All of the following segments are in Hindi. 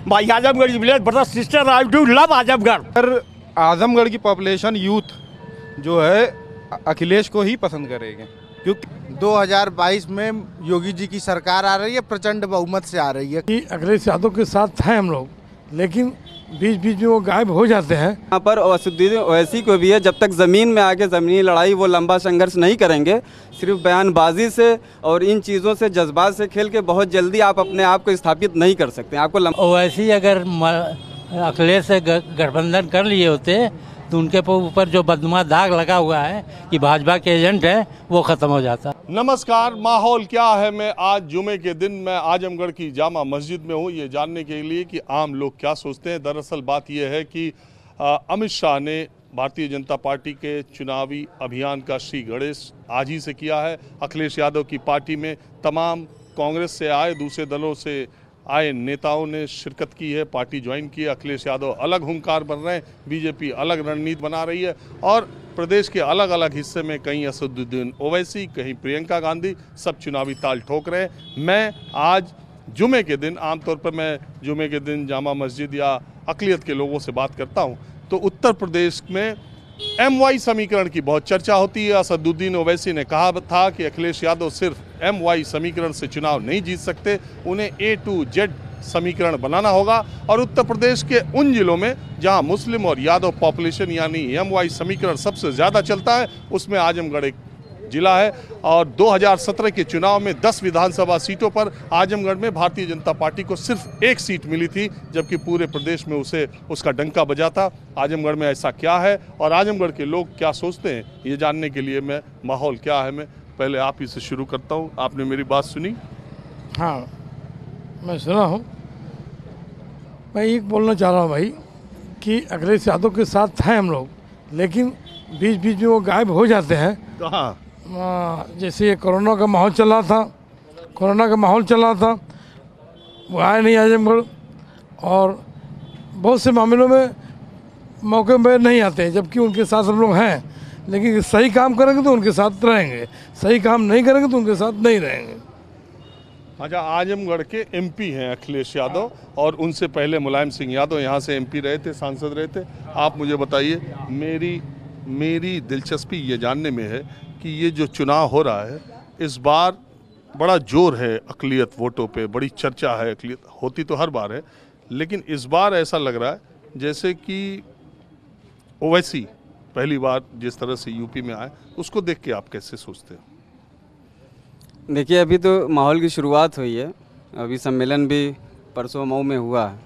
भाई आजमगढ़ की village brother sister I do love Azamgarh. पर आजमगढ़ की पॉपुलेशन यूथ जो है अखिलेश को ही पसंद करेगी, क्योंकि 2022 में योगी जी की सरकार आ रही है, प्रचंड बहुमत से आ रही है। कि अखिलेश यादव के साथ हैं हम लोग, लेकिन बीच बीच में वो गायब हो जाते हैं। यहाँ पर असदुद्दीन ओवैसी को भी है, जब तक ज़मीन में आके ज़मीनी लड़ाई वो लंबा संघर्ष नहीं करेंगे, सिर्फ बयानबाजी से और इन चीज़ों से जज्बात से खेल के बहुत जल्दी आप अपने आप को स्थापित नहीं कर सकते। आपको ओवैसी अगर अखिलेश से गठबंधन कर लिए होते तो उनके ऊपर जो बदनुमा दाग लगा हुआ है कि भाजपा के एजेंट है वो खत्म हो जाता। नमस्कार, माहौल क्या है। मैं आज जुमे के दिन मैं आजमगढ़ की जामा मस्जिद में हूँ ये जानने के लिए कि आम लोग क्या सोचते हैं। दरअसल बात यह है कि अमित शाह ने भारतीय जनता पार्टी के चुनावी अभियान का श्री गणेश आज ही से किया है। अखिलेश यादव की पार्टी में तमाम कांग्रेस से आए, दूसरे दलों से आए नेताओं ने शिरकत की है, पार्टी ज्वाइन की है। अखिलेश यादव अलग हुंकार बन रहे हैं, बीजेपी अलग रणनीति बना रही है और प्रदेश के अलग अलग हिस्से में कहीं असदुद्दीन ओवैसी, कहीं प्रियंका गांधी, सब चुनावी ताल ठोक रहे हैं। मैं आज जुमे के दिन, आमतौर पर मैं जुमे के दिन जामा मस्जिद या अक़लियत के लोगों से बात करता हूं, तो उत्तर प्रदेश में MY समीकरण की बहुत चर्चा होती है। असदुद्दीन ओवैसी ने कहा था कि अखिलेश यादव सिर्फ MY समीकरण से चुनाव नहीं जीत सकते, उन्हें A to Z समीकरण बनाना होगा। और उत्तर प्रदेश के उन जिलों में जहां मुस्लिम और यादव पॉपुलेशन यानी MY समीकरण सबसे ज़्यादा चलता है, उसमें आजमगढ़ एक जिला है। और 2017 के चुनाव में 10 विधानसभा सीटों पर आजमगढ़ में भारतीय जनता पार्टी को सिर्फ 1 सीट मिली थी, जबकि पूरे प्रदेश में उसे उसका डंका बजा था। आजमगढ़ में ऐसा क्या है और आजमगढ़ के लोग क्या सोचते हैं, ये जानने के लिए मैं माहौल क्या है मैं पहले आप ही से शुरू करता हूँ। आपने मेरी बात सुनी? हाँ, मैं सुना हूँ। मैं एक बोलना चाह रहा हूँ भाई कि अखिलेश यादव के साथ हैं हम लोग, लेकिन बीच बीच में वो गायब हो जाते हैं। कहाँ? जैसे कोरोना का माहौल चल रहा था, वो आए नहीं आजमगढ़, और बहुत से मामलों में मौके पर नहीं आते, जबकि उनके साथ हम लोग हैं। लेकिन सही काम करेंगे तो उनके साथ रहेंगे, सही काम नहीं करेंगे तो उनके साथ नहीं रहेंगे। अच्छा, आजमगढ़ के MP हैं अखिलेश यादव और उनसे पहले मुलायम सिंह यादव यहाँ से MP रहे थे, सांसद रहे थे। आप मुझे बताइए, मेरी दिलचस्पी ये जानने में है कि ये जो चुनाव हो रहा है इस बार बड़ा जोर है अक़लियत वोटों पे, बड़ी चर्चा है। अक़लियत होती तो हर बार है, लेकिन इस बार ऐसा लग रहा है जैसे कि ओवैसी पहली बार जिस तरह से यूपी में आए, उसको देख के आप कैसे सोचते हैं? देखिए, अभी तो माहौल की शुरुआत हुई है, अभी सम्मेलन भी परसों मऊ में हुआ है,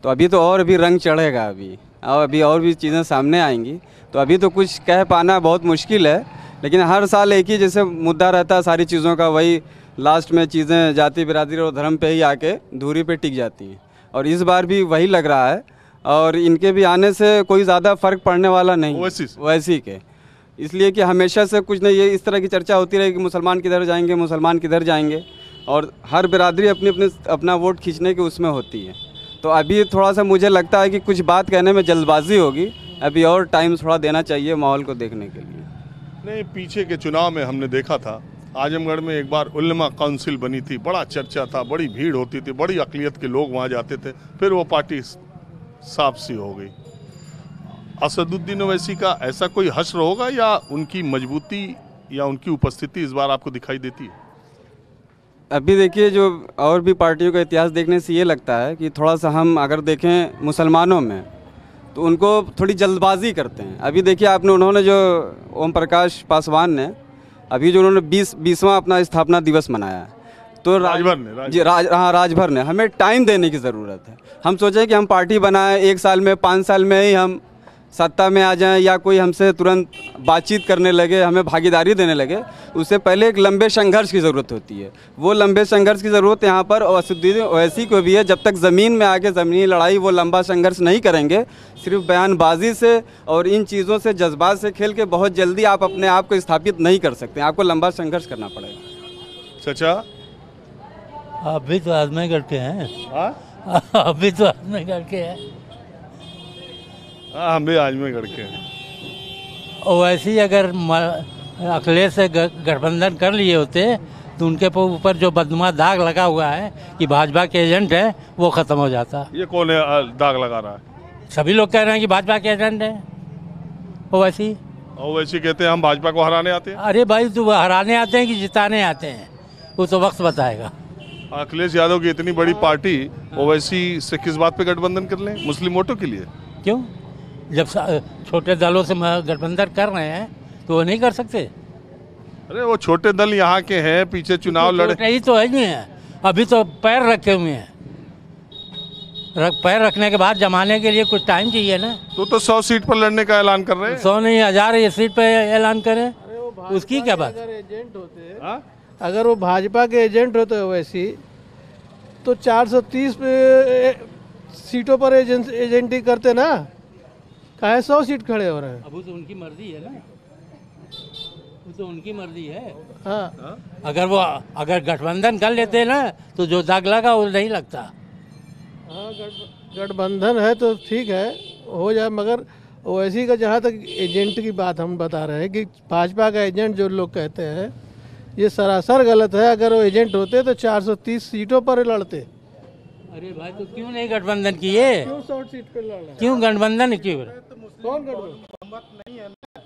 तो अभी तो और भी रंग चढ़ेगा अभी और भी चीज़ें सामने आएंगी। तो अभी तो कुछ कह पाना बहुत मुश्किल है, लेकिन हर साल एक ही जैसे मुद्दा रहता है सारी चीज़ों का, वही लास्ट में चीज़ें जाति बिरादरी और धर्म पे ही आके दूरी पे टिक जाती हैं। और इस बार भी वही लग रहा है, और इनके भी आने से कोई ज़्यादा फ़र्क पड़ने वाला नहीं वैसी के, इसलिए कि हमेशा से कुछ नहीं, ये इस तरह की चर्चा होती रही कि मुसलमान किधर जाएंगे, और हर बिरादरी अपना वोट खींचने की उसमें होती है। तो अभी थोड़ा सा मुझे लगता है कि कुछ बात कहने में जल्दबाजी होगी, अभी और टाइम थोड़ा देना चाहिए माहौल को देखने के लिए। नहीं, पीछे के चुनाव में हमने देखा था आजमगढ़ में एक बार उलमा काउंसिल बनी थी, बड़ा चर्चा था, बड़ी भीड़ होती थी, बड़ी अक़लियत के लोग वहाँ जाते थे, फिर वो पार्टी साफ सी हो गई। असदुद्दीन ओवैसी का ऐसा कोई हश्र होगा या उनकी मजबूती या उनकी उपस्थिति इस बार आपको दिखाई देती है? अभी देखिए, जो और भी पार्टियों का इतिहास देखने से ये लगता है कि थोड़ा सा हम अगर देखें मुसलमानों में तो उनको थोड़ी जल्दबाजी करते हैं। अभी देखिए उन्होंने जो ओम प्रकाश पासवान ने अभी जो उन्होंने 20वां अपना स्थापना दिवस मनाया है, तो राजभर ने हमें टाइम देने की ज़रूरत है। हम सोचें कि हम पार्टी बनाएं, 1 साल में 5 साल में ही हम सत्ता में आ जाएं या कोई हमसे तुरंत बातचीत करने लगे, हमें भागीदारी देने लगे, उससे पहले एक लंबे संघर्ष की ज़रूरत होती है। वो लंबे संघर्ष की ज़रूरत यहाँ पर असदुद्दीन ओवैसी को भी है। जब तक ज़मीन में आके ज़मीनी लड़ाई वो लंबा संघर्ष नहीं करेंगे, सिर्फ बयानबाजी से और इन चीज़ों से जज्बात से खेल के बहुत जल्दी आप अपने आप को स्थापित नहीं कर सकते, आपको लंबा संघर्ष करना पड़ेगा। चाचा, आप भी तो आजमगढ़ के हैं। आप भी तो आजमगढ़ के हैं। हम भी आजमगढ़ के हैं। ओवैसी अगर अखिलेश से गठबंधन कर लिए होते तो उनके ऊपर जो बदनुमा दाग लगा हुआ है कि भाजपा के एजेंट है वो ख़त्म हो जाता। ये कौन है दाग लगा रहा है? सभी लोग कह रहे हैं कि भाजपा के एजेंट है ओवैसी। ओवैसी कहते हैं हम भाजपा को हराने आते हैं। अरे भाई तो हराने आते हैं कि जिताने आते हैं वो तो वक्त बताएगा। अखिलेश यादव की इतनी बड़ी पार्टी ओवैसी से किस बात पे गठबंधन कर लें? मुस्लिम वोटों के लिए? क्यों? जब छोटे दलों से गठबंधन कर रहे हैं तो वो नहीं कर सकते? अरे वो छोटे दल यहाँ के हैं, पीछे चुनाव लड़े। यही तो है नहीं है, अभी तो पैर रखे हुए हैं। पैर रखने के बाद जमाने के लिए कुछ टाइम चाहिए ना। तो 100 सीट पर लड़ने का ऐलान कर रहे हैं। 100 नहीं 1000 ये सीट पे ऐलान करें, उसकी क्या बात? एजेंट होते, अगर वो भाजपा के एजेंट होते वैसी तो 430 सीटों पर एजेंटी करते ना, काहे 100 सीट खड़े हो रहे हैं? अब तो उनकी मर्जी है ना, वो तो उनकी मर्जी है। हाँ, अगर गठबंधन कर लेते ना तो जो दाग लगा वो नहीं लगता। हाँ, गठबंधन है तो ठीक है हो जाए, मगर ओवैसी का जहाँ तक एजेंट की बात हम बता रहे हैं कि भाजपा का एजेंट जो लोग कहते हैं ये सरासर गलत है। अगर वो एजेंट होते तो 430 सीटों पर लड़ते। अरे भाई तो क्यों नहीं गठबंधन किए? क्यों 100 सीट पे लड़ रहे? क्यों गठबंधन क्यों? कौन गठबंधन? बहुमत नहीं है ना,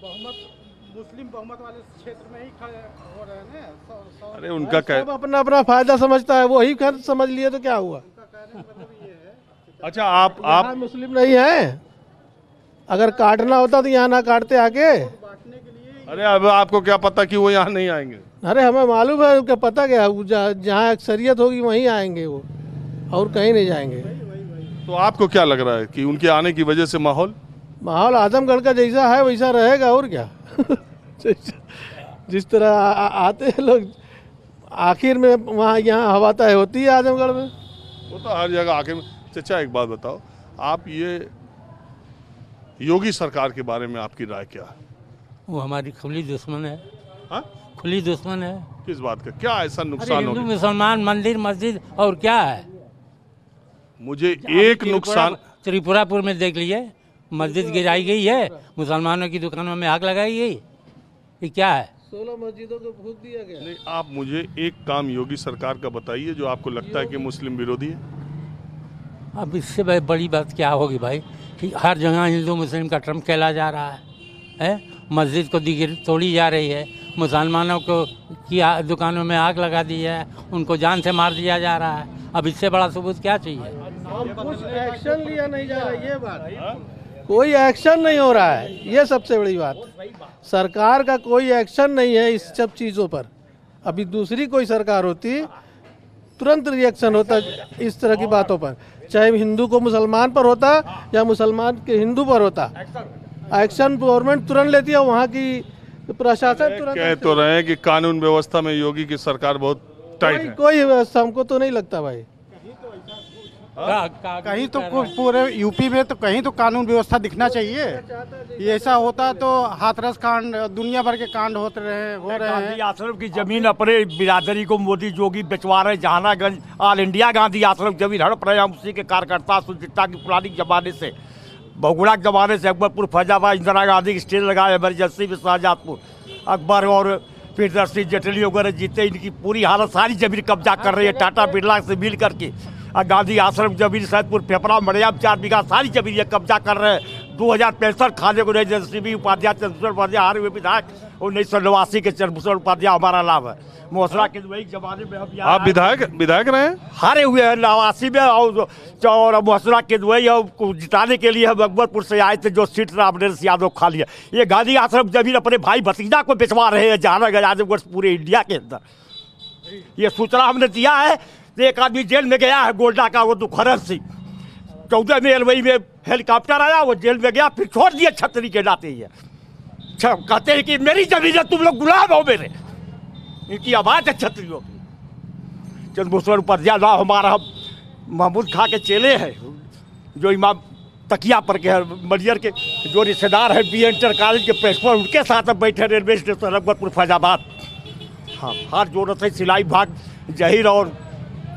बहुमत मुस्लिम बहुमत वाले क्षेत्र में ही खड़े हो रहे हैं ना। अरे उनका सब अपना अपना फायदा समझता है, वही खैर समझ लिए तो क्या हुआ? अच्छा आप मुस्लिम नहीं है, अगर काटना होता तो यहाँ ना काटते आके। अरे अब आपको क्या पता कि वो यहाँ नहीं आएंगे? अरे हमें मालूम है, क्या पता क्या, जहाँ अक्सरियत होगी वहीं आएंगे वो, और कहीं नहीं जाएंगे। तो आपको क्या लग रहा है कि उनके आने की वजह से माहौल आजमगढ़ का जैसा है वैसा रहेगा, और क्या? जिस तरह आते हैं लोग, आखिर में वहाँ यहाँ हवा तय होती है आजमगढ़ में। वो तो हर जगह आखिर में। चाचा एक बात बताओ, आप ये योगी सरकार के बारे में आपकी राय क्या है? वो हमारी खुली दुश्मन है। हाँ? खुली दुश्मन है। किस बात का? क्या ऐसा नुकसान हो हिंदू गया? मुसलमान मंदिर मस्जिद और क्या है? मुझे एक नुकसान त्रिपुरापुर में देख लिए, मस्जिद गिराई गई है, मुसलमानों की दुकानों में आग लगाई गई, ये क्या है? 16 मस्जिदों को फूंक दिया गया। नहीं, आप मुझे एक काम योगी सरकार का बताइए जो आपको लगता है कि मुस्लिम विरोधी है। अब इससे बड़ी बात क्या होगी भाई कि हर जगह हिंदू मुस्लिम का ट्रम्प खेला जा रहा है? मस्जिद को तोड़ी जा रही है, मुसलमानों को की दुकानों में आग लगा दी है, उनको जान से मार दिया जा रहा है। अब इससे बड़ा सबूत क्या चाहिए? कुछ एक्शन लिया नहीं जा रहा है, ये बात। कोई एक्शन नहीं हो रहा है, ये सबसे बड़ी बात। सरकार का कोई एक्शन नहीं है इस सब चीज़ों पर। अभी दूसरी कोई सरकार होती तुरंत रिएक्शन होता इस तरह की बातों पर, चाहे हिंदू को मुसलमान पर होता या मुसलमान के हिंदू पर होता। एक्शन गवर्नमेंट तुरंत लेती है, वहाँ की प्रशासन तुरंत कह तो रहे हैं कि कानून व्यवस्था में योगी की सरकार बहुत टाइट है। कोई व्यवस्था हमको तो नहीं लगता भाई। कहीं तो पूरे यूपी में तो कहीं तो कानून व्यवस्था दिखना चाहिए। ये ऐसा होता तो हाथरस कांड, दुनिया भर के कांड हो रहे हैं। गांधी आश्रम की जमीन अपने बिरादरी को मोदी जोगी बेचवा रहे। जहानागंज ऑल इंडिया गांधी आश्रम जमीन हड़प रहे हैं। उसी के कार्यकर्ता सुचिता की पुरानी जमाने से, बहुगुणा के जमाने से अकबरपुर फैजाबाद इंदिरा गांधी की स्टेज लगाए, इमरजेंसी में शाहजहांपुर, अकबर और प्रियदर्शी जेटली वगैरह जीते, इनकी पूरी हालत सारी जमीन कब्जा कर रही है टाटा बिरला से मिल करके। गांधी आश्रम जमीन सैदपुर पेपरा मड़ियाम 4 बीघा सारी जमीन ये कब्जा कर रहे हैं। 2065 खाने को नहीं। उपाध्याय चंद्रभूषण उपाध्याय हारे हुए विधायक 1989 के चंद्रभूषण उपाध्याय हमारा नाम है। मोहसरा के वही जमाने में हम आप विधायक रहे हैं? हारे हुए हैं 89 में, और मोहसरा के वही को जिताने के लिए हम अकबरपुर से आए थे, जो सीट रामनरेश यादव खा लिया। ये गांधी आश्रम जमीन अपने भाई भतीजा को बेचवा रहे हैं जहानागंज आजमगढ़ पूरे इंडिया के अंदर। ये सूचना हमने दिया है। एक आदमी जेल में गया है गोल्डा का, वो दुखरत सिंह। 14 में एलवई में हेलीकॉप्टर आया, वो जेल में गया, फिर छोड़ दिया छतरी के नाते ही। कहते हैं कि मेरी जमीन है, तुम लोग गुलाम हो मेरे। इनकी आवाज है छतरियों की। चंद्रभूषण उपाध्याय नाम हमारा, हम महमूद खां के चेले हैं, जो इमाम तकिया पर के मलियर के जो रिश्तेदार है बी इंटर कॉलेज के प्रिंसिपल, उनके साथ अब बैठे रेलवे स्टेशन अकबरपुर फैजाबाद। हाँ, हाथ जोड़ रहे सिलाई भाग जहीर और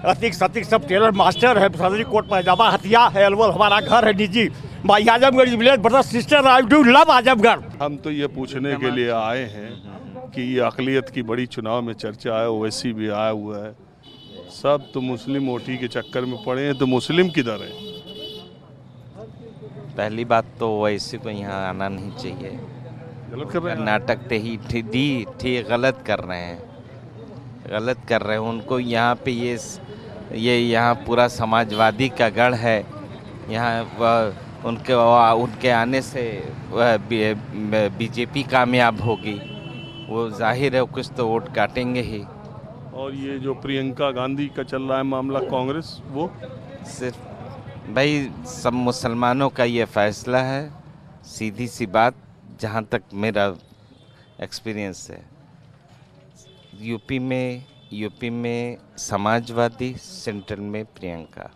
अतिक सतिक सब टेलर मास्टर है, सदरी कोट पैजामा, हथिया है, अलवर हमारा घर है निजी। भाई Azamgarh village brother sister, I do love Azamgarh. हम तो ये पूछने के लिए आए हैं कि ये अक़लियत की बड़ी चुनाव में चर्चा है, ओवैसी भी आया हुआ है, सब तो मुस्लिम वोटी के चक्कर में पड़े हैं, तो मुस्लिम किधर है? पहली बात तो ओवैसी को यहाँ आना नहीं चाहिए, गलत कर रहे हैं। नाटक ठीक गलत कर रहे हैं, गलत कर रहे हैं। उनको यहाँ पे ये यहाँ पूरा समाजवादी का गढ़ है, यहाँ उनके आने से बीजेपी कामयाब होगी, वो जाहिर है कुछ तो वोट काटेंगे ही। और ये जो प्रियंका गांधी का चल रहा है मामला, कांग्रेस, वो सिर्फ भाई सब मुसलमानों का ये फैसला है, सीधी सी बात, जहाँ तक मेरा एक्सपीरियंस है। यूपी में समाजवादी, सेंट्रल में प्रियंका,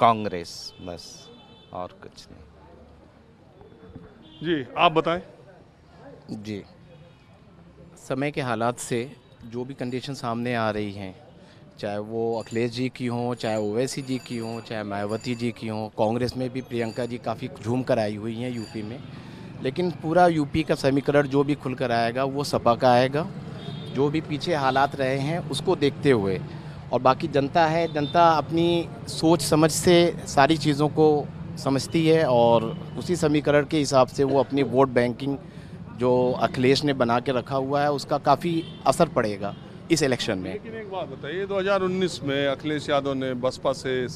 कांग्रेस, बस और कुछ नहीं। जी आप बताएं। जी, समय के हालात से जो भी कंडीशन सामने आ रही हैं, चाहे वो अखिलेश जी की हों, चाहे ओवैसी जी की हों, चाहे मायावती जी की हों, कांग्रेस में भी प्रियंका जी काफ़ी झूम कर आई हुई हैं यूपी में, लेकिन पूरा यूपी का समीकरण जो भी खुल कर आएगा वो सपा का आएगा। जो भी पीछे हालात रहे हैं उसको देखते हुए, और बाकी जनता है, जनता अपनी सोच समझ से सारी चीज़ों को समझती है और उसी समीकरण के हिसाब से वो अपनी वोट बैंकिंग जो अखिलेश ने बना के रखा हुआ है उसका काफ़ी असर पड़ेगा इस इलेक्शन में। लेकिन एक बात बताइए, 2019 में अखिलेश यादव ने बसपा से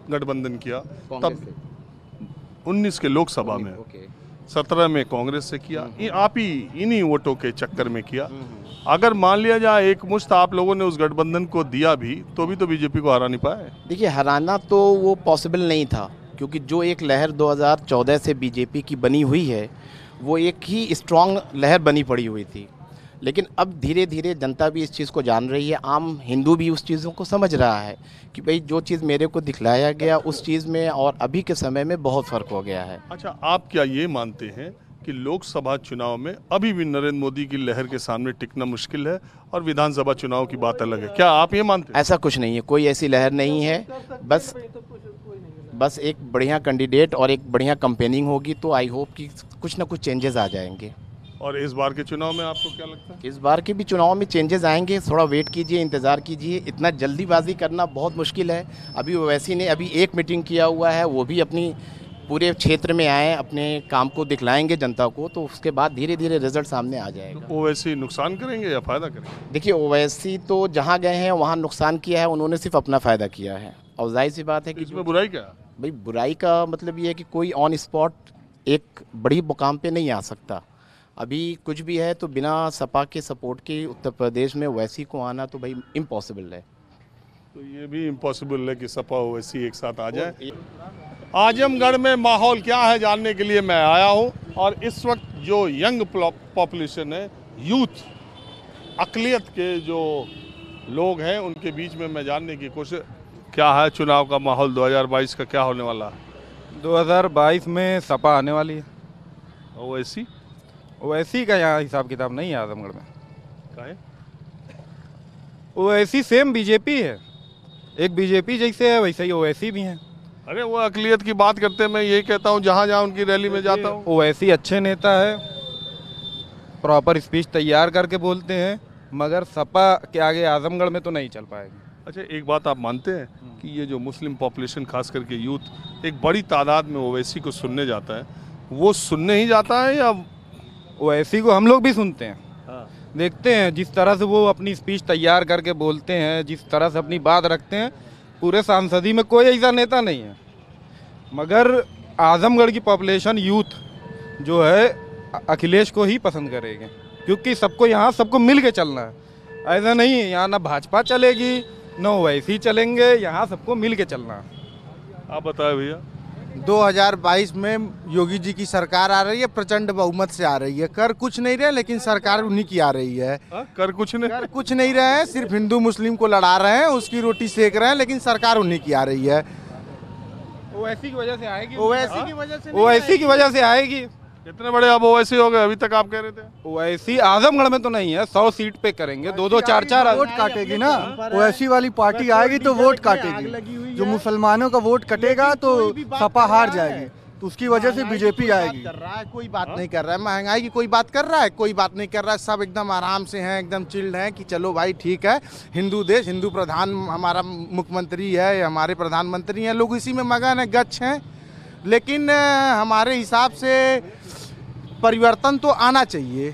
गठबंधन किया, तब 19 के लोकसभा में, 17 में कांग्रेस से किया, आप ही इन्हीं वोटों के चक्कर में किया। अगर मान लिया जाए एक मुश्त आप लोगों ने उस गठबंधन को दिया भी, तो भी तो बीजेपी को हरा नहीं पाए। देखिए, हराना तो वो पॉसिबल नहीं था, क्योंकि जो एक लहर 2014 से बीजेपी की बनी हुई है वो एक ही स्ट्रॉन्ग लहर बनी पड़ी हुई थी। लेकिन अब धीरे धीरे जनता भी इस चीज़ को जान रही है, आम हिंदू भी उस चीज़ों को समझ रहा है कि भाई जो चीज़ मेरे को दिखलाया गया उस चीज़ में और अभी के समय में बहुत फ़र्क हो गया है। अच्छा, आप क्या ये मानते हैं कि लोकसभा चुनाव में अभी भी नरेंद्र मोदी की लहर के सामने टिकना मुश्किल है और विधानसभा चुनाव की बात अलग है? क्या आप ये मानते हैं? ऐसा कुछ नहीं है, कोई ऐसी लहर नहीं है। बस एक बढ़िया कैंडिडेट और एक बढ़िया कंपेनिंग होगी तो आई होप कि कुछ ना कुछ चेंजेस आ जाएंगे। और इस बार के चुनाव में आपको क्या लगता है? इस बार के भी चुनाव में चेंजेस आएंगे, थोड़ा वेट कीजिए, इंतज़ार कीजिए। इतना जल्दीबाजी करना बहुत मुश्किल है। अभी ओवैसी ने अभी एक मीटिंग किया हुआ है, वो भी अपनी पूरे क्षेत्र में आए, अपने काम को दिखलाएंगे जनता को, तो उसके बाद धीरे धीरे रिजल्ट सामने आ जाएगा। तो ओवैसी नुकसान करेंगे या फ़ायदा करेंगे? देखिए, ओवैसी तो जहाँ गए हैं वहाँ नुकसान किया है, उन्होंने सिर्फ अपना फ़ायदा किया है। और जाहिर सी बात है कि इसमें बुराई क्या है? भाई, बुराई का मतलब ये है कि कोई ऑन स्पॉट एक बड़ी मुकाम पे नहीं आ सकता। अभी कुछ भी है तो बिना सपा के सपोर्ट के उत्तर प्रदेश में ओवैसी को आना तो भाई इम्पॉसिबल है। तो ये भी इम्पॉसिबल है कि सपा ओवैसी एक साथ आ जाए। आजमगढ़ में माहौल क्या है जानने के लिए मैं आया हूँ, और इस वक्त जो यंग पॉपुलेशन है, यूथ, अक़लियत के जो लोग हैं, उनके बीच में मैं जानने की कोशिश, क्या है चुनाव का माहौल 2022 का, क्या होने वाला है? 2022 में सपा आने वाली है। ओवैसी ओवैसी का यहाँ हिसाब किताब नहीं है आजमगढ़ में। काहे? ओवैसी सेम बीजेपी है, एक बीजेपी जैसे है वैसे ही ओवैसी भी हैं। अरे वो अक़लियत की बात करते हैं, मैं यही कहता हूँ, जहाँ जहाँ उनकी रैली में जाता हूँ। ओवैसी अच्छे नेता है, प्रॉपर स्पीच तैयार करके बोलते हैं, मगर सपा के आगे आजमगढ़ में तो नहीं चल पाएगी। अच्छा, एक बात आप मानते हैं कि ये जो मुस्लिम पॉपुलेशन, खास करके यूथ, एक बड़ी तादाद में ओवैसी को सुनने जाता है, वो सुनने ही जाता है या ओवैसी को हम लोग भी सुनते हैं? देखते हैं जिस तरह से वो अपनी स्पीच तैयार करके बोलते हैं, जिस तरह से अपनी बात रखते हैं, पूरे सांसदी में कोई ऐसा नेता नहीं है। मगर आजमगढ़ की पॉपुलेशन, यूथ जो है, अखिलेश को ही पसंद करेगी, क्योंकि सबको यहाँ सबको मिल के चलना है। ऐसा नहीं है यहाँ ना भाजपा चलेगी न ओवैसी चलेंगे, यहाँ सबको मिल के चलना है। आप बताएं भैया। 2022 में योगी जी की सरकार आ रही है, प्रचंड बहुमत से आ रही है। कर कुछ नहीं रहे, लेकिन सरकार उन्हीं की आ रही है। कर कुछ नहीं रहे हैं, सिर्फ हिंदू मुस्लिम को लड़ा रहे हैं, उसकी रोटी सेक रहे हैं, लेकिन सरकार उन्हीं की आ रही है। ओवैसी की वजह से आएगी, ओवैसी की वजह से ओवैसी की वजह से आएगी। कितने बड़े अब ओवैसी हो गए? अभी तक आप कह रहे थे ओवैसी आजमगढ़ में तो नहीं है, 100 सीट पे करेंगे, 2-2 4-4 वोट काटेगी ना। ओवैसी वाली पार्टी आएगी तो वोट काटेगी, जो मुसलमानों का वोट कटेगा तो सपा हार जाएगी, तो उसकी वजह से बीजेपी आएगी। कर रहा है, कोई बात नहीं कर रहा है, महंगाई की कोई बात कर रहा है, कोई बात नहीं कर रहा है, सब एकदम आराम से हैं, एकदम चिल्ड हैं कि चलो भाई ठीक है, हिंदू देश, हिंदू प्रधान हमारा मुख्यमंत्री है, हमारे प्रधानमंत्री हैं, लोग इसी में मगन है, गच्छ हैं। लेकिन हमारे हिसाब से परिवर्तन तो आना चाहिए,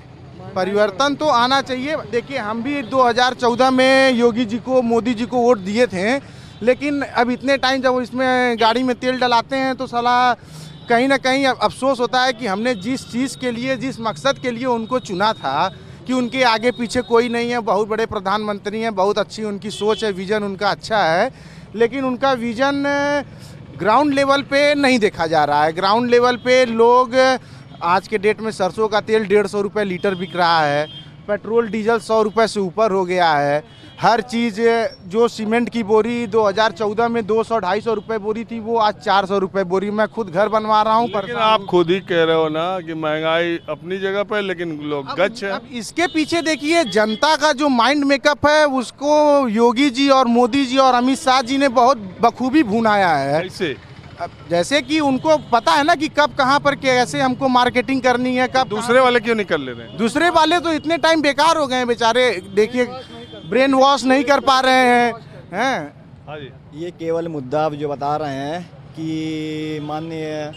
परिवर्तन तो आना चाहिए। देखिए हम भी 2014 में योगी जी को, मोदी जी को वोट दिए थे, लेकिन अब इतने टाइम जब इसमें गाड़ी में तेल डलाते हैं तो साला कहीं ना कहीं अफसोस होता है कि हमने जिस चीज़ के लिए, जिस मकसद के लिए उनको चुना था, कि उनके आगे पीछे कोई नहीं है, बहुत बड़े प्रधानमंत्री हैं, बहुत अच्छी उनकी सोच है, विज़न उनका अच्छा है, लेकिन उनका विज़न ग्राउंड लेवल पे नहीं देखा जा रहा है। ग्राउंड लेवल पे लोग, आज के डेट में सरसों का तेल 150 रुपये लीटर बिक रहा है, पेट्रोल डीजल 100 रुपये से ऊपर हो गया है, हर चीज़, जो सीमेंट की बोरी 2014 में 200-250 रुपये बोरी थी, वो आज 400 रुपये बोरी। मैं खुद घर बनवा रहा हूँ, लेकिन आप खुद ही कह रहे हो ना कि महंगाई अपनी जगह पे, लेकिन लोग गच्छ है। अब इसके पीछे देखिए जनता का जो माइंड मेकअप है, उसको योगी जी और मोदी जी और अमित शाह जी ने बहुत बखूबी भुनाया है। कैसे? जैसे कि उनको पता है ना कि कब कहाँ पर कैसे हमको मार्केटिंग करनी है, कब। दूसरे वाले क्यों नहीं कर ले रहे? दूसरे वाले तो इतने टाइम बेकार हो गए हैं बेचारे, देखिए ब्रेन वॉश नहीं कर पा रहे हैं। हाँ जी, ये केवल मुद्दा जो बता रहे हैं कि माननीय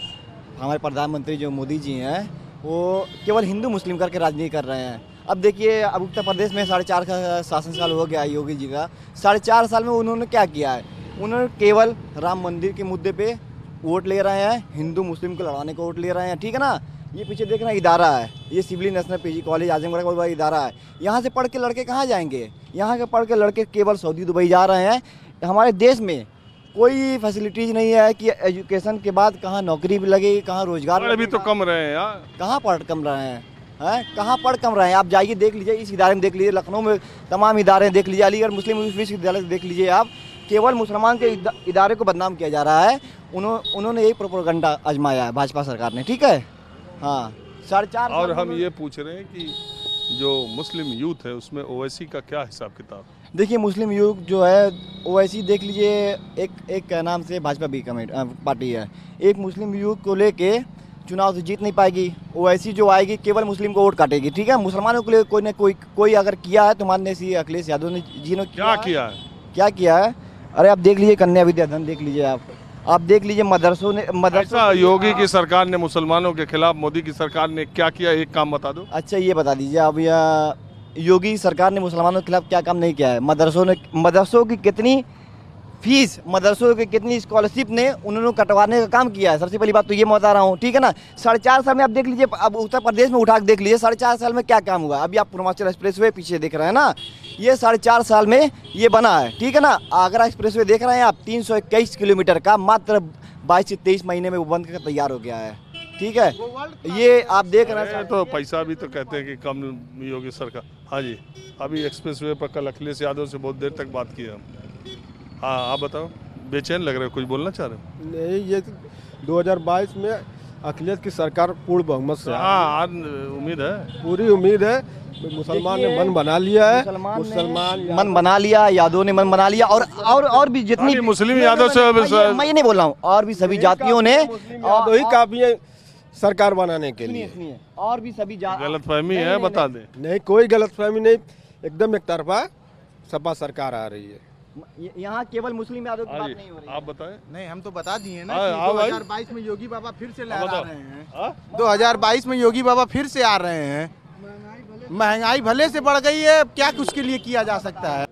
हमारे प्रधानमंत्री जो मोदी जी हैं, वो केवल हिंदू मुस्लिम करके राजनीति कर रहे हैं। अब देखिए, अब उत्तर प्रदेश में 4.5 का शासनकाल हो गया योगी जी का, 4.5 साल में उन्होंने क्या किया है? उन्होंने केवल राम मंदिर के मुद्दे पे वोट ले रहे हैं, हिंदू मुस्लिम को लड़ाने को वोट ले रहे हैं, ठीक है ना। ये पीछे देखना इदारा है, ये civil national PG college Azamgarh का बहुत बड़ा इदारा है। यहाँ से पढ़ के लड़के कहाँ जाएंगे? यहाँ के पढ़ के लड़के केवल सऊदी दुबई जा रहे हैं। हमारे देश में कोई फैसिलिटीज़ नहीं है कि एजुकेशन के बाद कहाँ नौकरी भी लगे, कहाँ रोजगार। अभी तो कम रहे हैं यार, कहाँ पढ़ कम रहे हैं, कहाँ पढ़ कम रहे हैं? आप जाइए देख लीजिए, इस इदारे में देख लीजिए, लखनऊ में तमाम इदारे देख लीजिए, अलीगढ़ मुस्लिम विश्वविद्यालय देख लीजिए आप, केवल मुसलमान के इदारे को बदनाम किया जा रहा है। उन्होंने यही प्रोपेगेंडा आजमाया है भाजपा सरकार ने, ठीक है। हाँ, 4.5 और हम ये पूछ रहे हैं कि जो मुस्लिम यूथ है उसमें ओवैसी का क्या हिसाब किताब? देखिए, मुस्लिम यूथ जो है ओवैसी देख लीजिए, एक नाम से भाजपा भी पार्टी है, एक मुस्लिम यूथ को लेके चुनाव से जीत नहीं पाएगी। ओवैसी जो आएगी केवल मुस्लिम को वोट काटेगी, ठीक है। मुसलमानों के लिए कोई ना कोई अगर किया है तो माननीय श्री अखिलेश यादव ने जी ने क्या किया है? अरे आप देख लीजिए, कन्या विद्याधन देख लीजिए, आप देख लीजिए, मदरसों योगी की सरकार ने मुसलमानों के खिलाफ मोदी की सरकार ने क्या किया, एक काम बता दो। अच्छा ये बता दीजिए अब, योगी सरकार ने मुसलमानों के खिलाफ क्या काम नहीं किया है? मदरसों की कितनी फीस, मदरसों की कितनी स्कॉलरशिप ने उन्होंने कटवाने का काम किया है? सबसे पहली बात तो ये मैं बता रहा हूँ, ठीक है ना। 4.5 साल में आप देख लीजिए, अब उत्तर प्रदेश में उठा के देख लीजिए 4.5 साल में क्या काम हुआ। अभी आप पूर्वांचल एक्सप्रेसवे पीछे देख रहे हैं ना, ये 4.5 साल में ये बना है, ठीक है ना। आगरा एक्सप्रेसवे देख रहे हैं आप, 321 किलोमीटर का मात्र 22 से 23 महीने में वो बन कर तैयार हो गया है, ठीक है। ये आप देख रहे हैं, तो पैसा भी तो कहते हैं कि कम योगी सरकार। हाँ जी, अभी एक्सप्रेसवे पर कल अखिलेश यादव से बहुत देर तक बात की हम। हाँ, आप बताओ, बेचैन लग रहे हो, कुछ बोलना चाह रहे हो? नहीं, ये 2022 में अखिलेश की सरकार पूर्ण बहुमत से। हाँ, उम्मीद है, पूरी उम्मीद है। मुसलमान ने मन बना लिया है, मुसलमान मन बना लिया, यादव ने मन बना लिया, और भी जितनी मुस्लिम यादव से मैं ये नहीं बोल रहा हूँ, और भी सभी जातियों ने यादव ही काफी है सरकार बनाने के लिए। और भी सभी गलतफहमी है, बता दें। नहीं, कोई गलतफहमी नहीं, एकदम एक तरफा सपा सरकार आ रही है। यहाँ केवल मुस्लिम यादव की बात नहीं हो रही। आप बताएं। नहीं, हम तो बता दिए ना कि 2022 में योगी बाबा फिर से लहरा रहे हैं। 2022 में योगी बाबा फिर से आ रहे हैं। महंगाई भले से बढ़ गई है, क्या कुछ के लिए किया जा सकता है?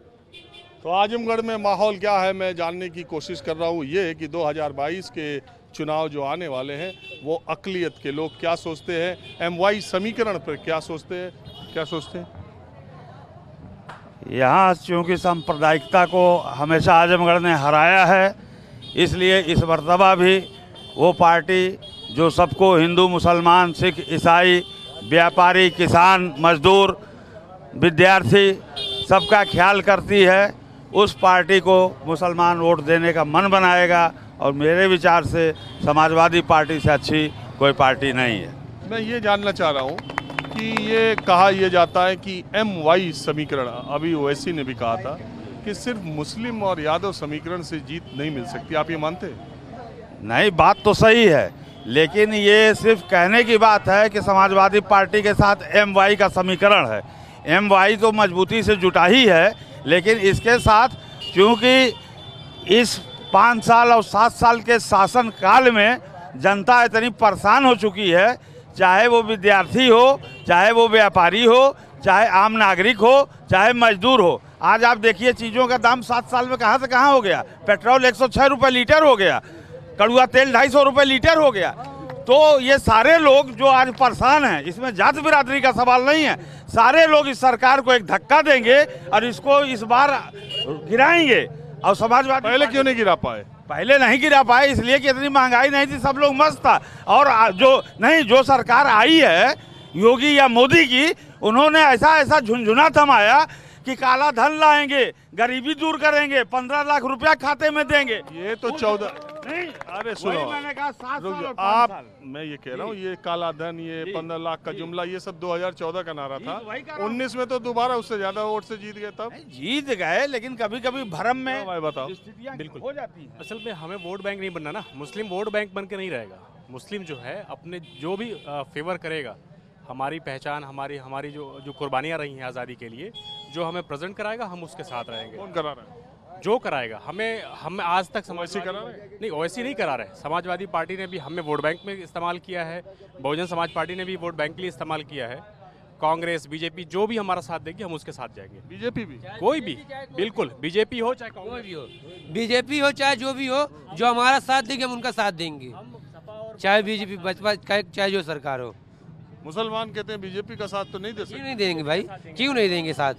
तो आजमगढ़ में माहौल क्या है, मैं जानने की कोशिश कर रहा हूँ। ये कि 2022 के चुनाव जो आने वाले हैं वो अक़लियत के लोग क्या सोचते हैं, MY समीकरण पर क्या सोचते हैं। यहाँ चूँकि सांप्रदायिकता को हमेशा आजमगढ़ ने हराया है, इसलिए इस मर्तबा भी वो पार्टी जो सबको, हिंदू मुसलमान सिख ईसाई व्यापारी किसान मजदूर विद्यार्थी सबका ख्याल करती है, उस पार्टी को मुसलमान वोट देने का मन बनाएगा। और मेरे विचार से समाजवादी पार्टी से अच्छी कोई पार्टी नहीं है। मैं ये जानना चाह रहा हूँ कि ये कहा यह जाता है कि MY समीकरण, अभी ओवैसी ने भी कहा था कि सिर्फ मुस्लिम और यादव समीकरण से जीत नहीं मिल सकती, आप ये मानते हैं? नहीं, बात तो सही है, लेकिन ये सिर्फ कहने की बात है कि समाजवादी पार्टी के साथ MY का समीकरण है। MY तो मजबूती से जुटा ही है, लेकिन इसके साथ क्योंकि इस 5 साल और 7 साल के शासन काल में जनता इतनी परेशान हो चुकी है, चाहे वो विद्यार्थी हो, चाहे वो व्यापारी हो, चाहे आम नागरिक हो, चाहे मजदूर हो। आज आप देखिए चीज़ों का दाम 7 साल में कहाँ से कहाँ हो गया। पेट्रोल 106 रुपये लीटर हो गया, कड़ुआ तेल 250 रुपये लीटर हो गया। तो ये सारे लोग जो आज परेशान हैं, इसमें जात बिरादरी का सवाल नहीं है, सारे लोग इस सरकार को एक धक्का देंगे और इसको इस बार गिराएंगे। और समाजवादी पहले क्यों नहीं गिरा पाए? पहले नहीं गिरा पाए इसलिए कि इतनी महंगाई नहीं थी, सब लोग मस्त था। और जो सरकार आई है योगी या मोदी की, उन्होंने ऐसा झुनझुना थमाया कि काला धन लाएंगे, गरीबी दूर करेंगे, 15 लाख रुपया खाते में देंगे। ये तो 14 नहीं, अरे सुनो, मैंने कहा 7 रुक साल जाओ और 5 साल। मैं ये कह रहा हूँ, ये काला धन, ये 15 लाख का जुमला, ये सब 2014 का नारा था। 19 में तो दोबारा उससे ज्यादा वोट से जीत गए, तब जीत गए, लेकिन कभी कभी भ्रम में भाई बताओ। बिल्कुल हो जाती है। असल में हमें वोट बैंक नहीं बनना ना, मुस्लिम वोट बैंक बन के नहीं रहेगा। मुस्लिम जो है अपने जो भी फेवर करेगा, हमारी पहचान, हमारी जो कुर्बानियाँ रही हैं आज़ादी के लिए, जो हमें प्रेजेंट कराएगा हम उसके साथ रहेंगे। कौन करा रहा है? जो कराएगा हम आज तक ओवैसी करा रहे हैं? नहीं, ओवैसी नहीं करा रहे। समाजवादी पार्टी ने भी हमें वोट बैंक में इस्तेमाल किया है, बहुजन समाज पार्टी ने भी वोट बैंक के लिए इस्तेमाल किया है, कांग्रेस, बीजेपी जो भी हमारा साथ देगी हम उसके साथ जाएंगे। बीजेपी भी? कोई भी, बिल्कुल, बीजेपी हो चाहे कांग्रेस भी हो, बीजेपी हो चाहे जो भी हो, जो हमारा साथ देंगे हम उनका साथ देंगे, चाहे बीजेपी बचपा चाहे जो सरकार हो। मुसलमान कहते हैं बीजेपी का साथ तो नहीं दे सकते। क्यों नहीं देंगे भाई, क्यों नहीं देंगे साथ,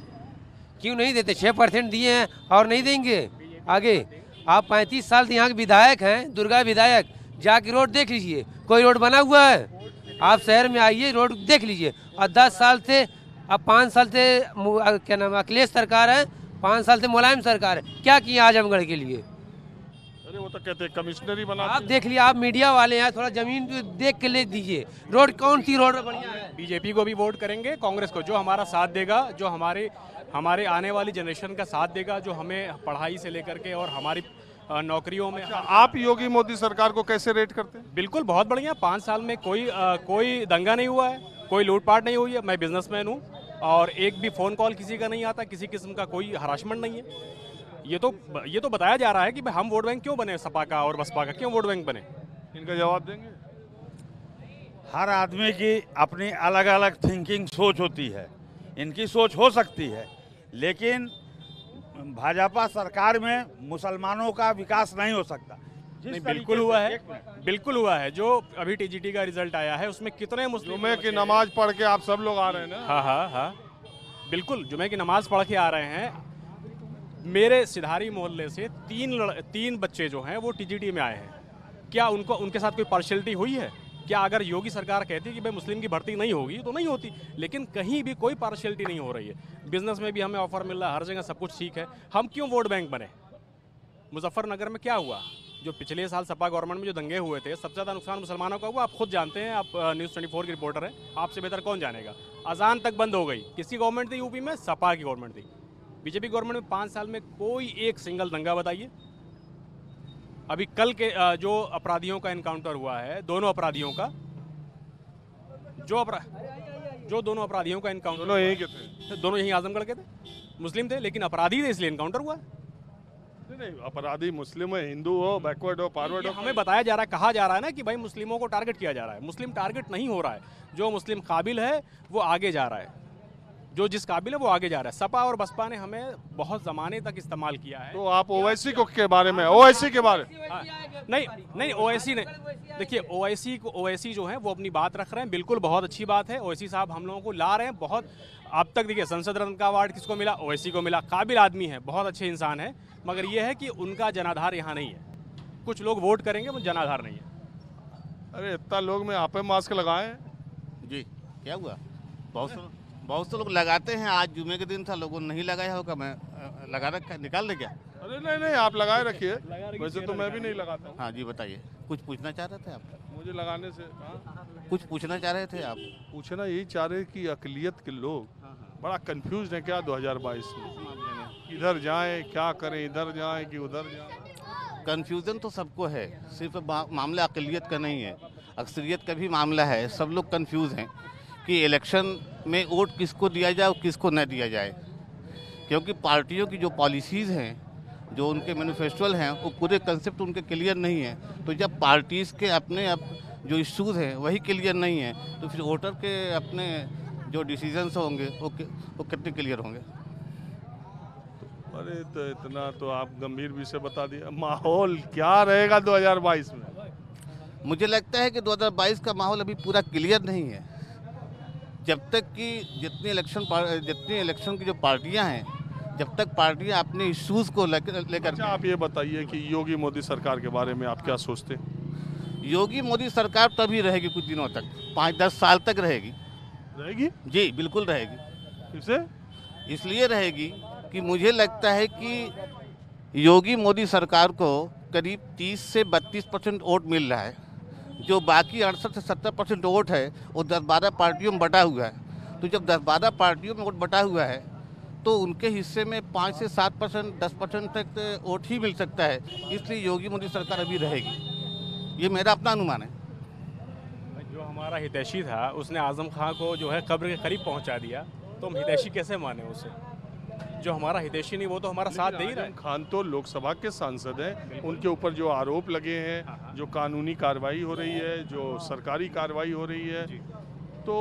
क्यों नहीं देते? 6% दिए हैं और नहीं देंगे आगे। आप 35 साल से यहाँ के विधायक हैं, दुर्गा विधायक, जाके रोड देख लीजिए, कोई रोड बना हुआ है? आप शहर में आइए, रोड देख लीजिए। और 10 साल से, अब 5 साल से क्या नाम अखिलेश सरकार है, 5 साल से मुलायम सरकार है, क्या किया आजमगढ़ के लिए? अरे वो तो कहते हैं कमिश्नरी बना। आप देख लीजिए, आप मीडिया वाले हैं, थोड़ा जमीन देख के ले दीजिए, रोड कौन सी रोड बढ़िया है? बीजेपी को भी वोट करेंगे, कांग्रेस को, जो हमारा साथ देगा, जो हमारे आने वाली जनरेशन का साथ देगा, जो हमें पढ़ाई से लेकर के और हमारी नौकरियों में। आप योगी मोदी सरकार को कैसे रेट करते हैं? बिल्कुल बहुत बढ़िया। 5 साल में कोई दंगा नहीं हुआ है, कोई लूटपाट नहीं हुई है। मैं बिजनेसमैन हूँ और एक भी फ़ोन कॉल किसी का नहीं आता, किसी किस्म का कोई हरासमेंट नहीं है। ये तो बताया जा रहा है कि हम वोट बैंक क्यों बने, सपा का और बसपा का क्यों वोट बैंक बने? इनका जवाब देंगे। हर आदमी की अपनी अलग अलग थिंकिंग सोच होती है, इनकी सोच हो सकती है, लेकिन भाजपा सरकार में मुसलमानों का विकास नहीं हो सकता। नहीं, बिल्कुल हुआ है, बिल्कुल हुआ है। जो अभी टीजीटी का रिजल्ट आया है उसमें कितने मुस्लिम जुमे की नमाज पढ़ के आप सब लोग आ रहे हैं ना? हाँ, बिल्कुल, जुमे की नमाज पढ़ के आ रहे हैं। मेरे सिधारी मोहल्ले से 3 बच्चे जो हैं वो टीजीटी में आए हैं। क्या उनके साथ कोई पार्शियलिटी हुई है? क्या अगर योगी सरकार कहती कि भाई मुस्लिम की भर्ती नहीं होगी तो नहीं होती, लेकिन कहीं भी कोई पार्शियलिटी नहीं हो रही है। बिजनेस में भी हमें ऑफर मिल रहा है, हर जगह सब कुछ ठीक है। हम क्यों वोट बैंक बने? मुजफ्फरनगर में क्या हुआ? जो पिछले साल सपा गवर्नमेंट में जो दंगे हुए थे, सबसे ज़्यादा नुकसान मुसलमानों का हुआ। आप खुद जानते हैं, आप न्यूज़ 24 के रिपोर्टर हैं, आपसे बेहतर कौन जानेगा। अजान तक बंद हो गई। किसकी गवर्नमेंट थी यूपी में? सपा की गवर्नमेंट थी। बीजेपी गवर्नमेंट में 5 साल में कोई एक सिंगल दंगा बताइए। अभी कल के जो अपराधियों का इनकाउंटर हुआ है, दोनों अपराधियों का, जो दोनों अपराधियों का इनकाउंटर, दोनों यहीं के थे, दोनों यहीं आजमगढ़ के थे, मुस्लिम थे, लेकिन अपराधी थे इसलिए इनकाउंटर हुआ। नहीं, अपराधी मुस्लिम हो, हिंदू हो, बैकवर्ड हो, फॉरवर्ड हो, हमें बताया जा रहा है, कहा जा रहा है ना कि भाई मुस्लिमों को टारगेट किया जा रहा है। मुस्लिम टारगेट नहीं हो रहा है। जो मुस्लिम काबिल है वो आगे जा रहा है, जो जिस काबिल है वो आगे जा रहा है। सपा और बसपा ने हमें बहुत ज़माने तक इस्तेमाल किया है। तो आप ओवैसी के बारे में, ओवैसी के बारे नहीं, ओवैसी ने, देखिए ओवैसी जो है वो अपनी बात रख रहे हैं, बिल्कुल बहुत अच्छी बात है। ओवैसी साहब हम लोगों को ला रहे हैं बहुत। अब तक देखिए संसद रत्न का अवार्ड किसको मिला? ओवैसी को मिला। काबिल आदमी है, बहुत अच्छे इंसान है, मगर ये है कि उनका जनाधार यहाँ नहीं है। कुछ लोग वोट करेंगे, वो जनाधार नहीं है। अरे इतना लोग में आप मास्क लगाए जी, क्या हुआ? बहुत से लोग लगाते हैं। आज जुमे के दिन था, लोगों ने नहीं लगाया होगा, मैं लगा रखा, निकाल दे क्या? अरे नहीं नहीं, आप लगाए रखिए, वैसे तो मैं भी नहीं लगाता। हाँ जी बताइए, कुछ पूछना चाह रहे थे आप? मुझे लगाने से कुछ पूछना चाह रहे थे आप? पूछना यही चाह रहे कि अकलियत के लोग बड़ा कंफ्यूज है क्या 2022 में, इधर जाएं क्या करें, इधर जाएं कि उधर जाएं। कन्फ्यूज़न तो सबको है, सिर्फ मामला अकलियत का नहीं है, अक्सरियत का भी मामला है। सब लोग कंफ्यूज हैं कि इलेक्शन में वोट किसको दिया जाए और किसको न दिया जाए, क्योंकि पार्टियों की जो पॉलिसीज़ हैं, जो उनके मैनिफेस्टोल हैं, वो पूरे कंसेप्ट उनके क्लियर नहीं है। तो जब पार्टीज़ के अपने जो इश्यूज़ हैं वही क्लियर नहीं है, तो फिर वोटर के अपने जो डिसीजंस होंगे वो कितने क्लियर होंगे। अरे तो इतना तो आप गंभीर विषय बता दिया। माहौल क्या रहेगा 2022 में? मुझे लगता है कि 2022 का माहौल अभी पूरा क्लियर नहीं है, जब तक कि जितनी इलेक्शन की जो पार्टियां हैं, जब तक पार्टियां अपने इश्यूज़ को लेकर। अच्छा आप ये बताइए कि योगी मोदी सरकार के बारे में आप क्या सोचते हैं? योगी मोदी सरकार तभी रहेगी कुछ दिनों तक, 5-10 साल तक रहेगी। रहेगी? जी बिल्कुल रहेगी। किसे? इसलिए रहेगी कि मुझे लगता है कि योगी मोदी सरकार को करीब 30 से 32% वोट मिल रहा है, जो बाकी 68 से 70% वोट है वो 10-12 पार्टियों में बटा हुआ है। तो जब 10-12 पार्टियों में वोट बटा हुआ है तो उनके हिस्से में 5 से 7%, 10% तक वोट ही मिल सकता है। इसलिए योगी मोदी सरकार अभी रहेगी, ये मेरा अपना अनुमान है। जो हमारा हितैषी था उसने आजम खां को जो है कब्र के करीब पहुंचा दिया, तो हम हितैषी कैसे माने उसे? जो हमारा हितैषी नहीं वो तो हमारा साथ दे ही रहा है। खान तो लोकसभा के सांसद हैं, उनके ऊपर जो आरोप लगे हैं, जो कानूनी कार्रवाई हो रही है, जो सरकारी कार्रवाई हो रही है, तो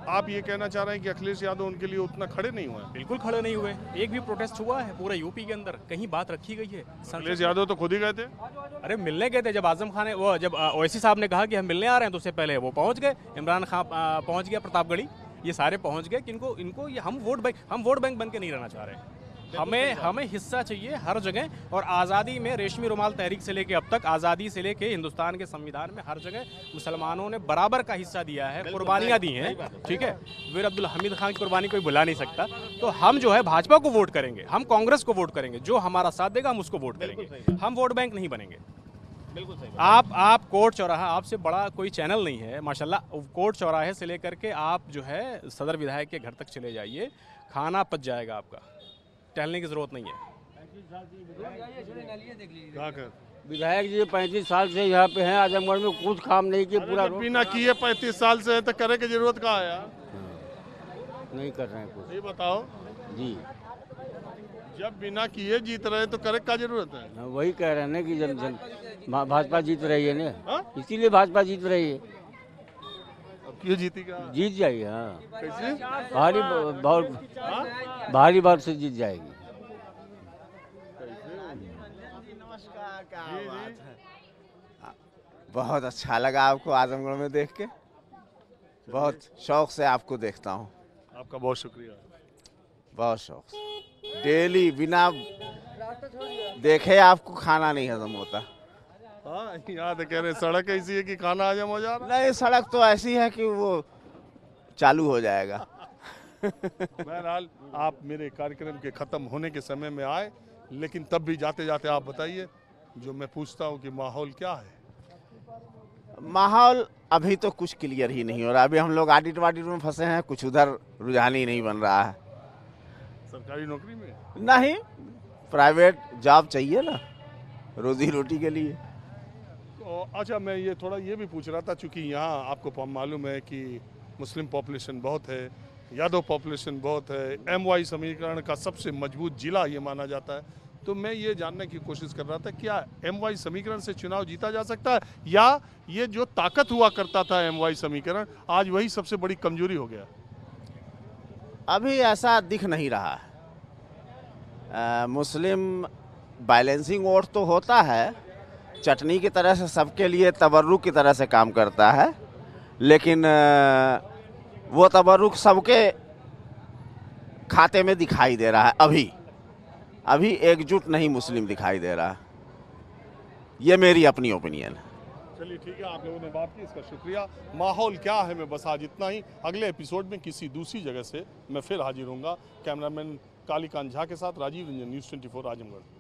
आप ये कहना चाह रहे हैं कि अखिलेश यादव उनके लिए उतना खड़े नहीं हुए? बिल्कुल खड़े नहीं हुए। एक भी प्रोटेस्ट हुआ है पूरे यूपी के अंदर? कहीं बात रखी गई है? अखिलेश यादव तो खुद ही गए थे। अरे मिलने गए थे, जब आजम खान ने वो जब ओवैसी साहब ने कहा कि हम मिलने आ रहे हैं तो उससे पहले वो पहुंच गए, इमरान खान पहुंच गया, प्रतापगढ़ी, ये सारे पहुंच गए। इनको ये हम वोट बैंक बन के नहीं रहना चाह रहे। हमें हिस्सा चाहिए हर जगह, और आज़ादी में रेशमी रुमाल तहरीक से लेके अब तक, आज़ादी से लेके हिंदुस्तान के संविधान में हर जगह मुसलमानों ने बराबर का हिस्सा दिया है, कुर्बानियां दी हैं। ठीक है, वीर अब्दुल हमीद खान की कुर्बानी कोई भुला नहीं सकता। तो हम जो है भाजपा को वोट करेंगे, हम कांग्रेस को वोट करेंगे, जो हमारा साथ देगा हम उसको वोट करेंगे। हम वोट बैंक नहीं बनेंगे। आप कोर्ट चौराहा, आपसे बड़ा कोई चैनल नहीं है माशाल्लाह। कोर्ट चौराहे से लेकर के आप जो है सदर विधायक के घर तक चले जाइए, खाना पच जाएगा आपका, टहलने की जरूरत नहीं है। विधायक जी 35 साल से यहाँ पे हैं, आजमगढ़ में कुछ काम नहीं किए, पूरा बिना किए 35 साल से है तो करे की जरूरत कहाँ है यार? नहीं कर रहे हैं कुछ। ये बताओ जी, जब बिना किए जीत रहे तो करे क्या जरूरत है? वही कह रहे हैं ना कि भाजपा जीत रही है ना, इसीलिए भाजपा जीत रही है। क्यों जीती? क्या जीत जाएगी? हाँ, कैसे? भारी बात से जीत जाएगी। बहुत अच्छा लगा आपको आजमगढ़ में देख के, बहुत शौक से आपको देखता हूँ। आपका बहुत शुक्रिया। बहुत शौक से, डेली बिना देखे आपको खाना नहीं हजम होता। हाँ, यहाँ तो कह रहे सड़क ऐसी है कि खाना हजम हो जा रहा। नहीं, सड़क तो ऐसी है कि वो चालू हो जाएगा। बहरहाल आप मेरे कार्यक्रम के खत्म होने के समय में आए, लेकिन तब भी जाते जाते आप बताइए, जो मैं पूछता हूँ कि माहौल क्या है? माहौल अभी तो कुछ क्लियर ही नहीं हो रहा। अभी हम लोग ऑडिट वाडिट में फंसे हैं, कुछ उधर रुझान ही नहीं बन रहा है। सरकारी नौकरी में नहीं, प्राइवेट जॉब चाहिए ना रोजी रोटी के लिए। अच्छा, मैं ये थोड़ा ये भी पूछ रहा था, चूँकि यहाँ आपको मालूम है कि मुस्लिम पॉपुलेशन बहुत है, यादव पॉपुलेशन बहुत है, MY समीकरण का सबसे मजबूत जिला ये माना जाता है, तो मैं ये जानने की कोशिश कर रहा था, क्या MY समीकरण से चुनाव जीता जा सकता है, या ये जो ताकत हुआ करता था MY समीकरण आज वही सबसे बड़ी कमजोरी हो गया? अभी ऐसा दिख नहीं रहा है। मुस्लिम बैलेंसिंग वोट तो होता है, चटनी की तरह से सबके लिए तबर्रुक की तरह से काम करता है, लेकिन वो तबर्रुक सबके खाते में दिखाई दे रहा है। अभी एकजुट नहीं मुस्लिम दिखाई दे रहा है। ये मेरी अपनी ओपिनियन है। चलिए ठीक है, आप लोगों ने बात की, इसका शुक्रिया। माहौल क्या है मैं बस आज इतना ही। अगले एपिसोड में किसी दूसरी जगह से मैं फिर हाजिर होऊंगा। कैमरामैन कालीकांत झा के साथ राजीव रंजन, न्यूज़ 24 आजमगढ़।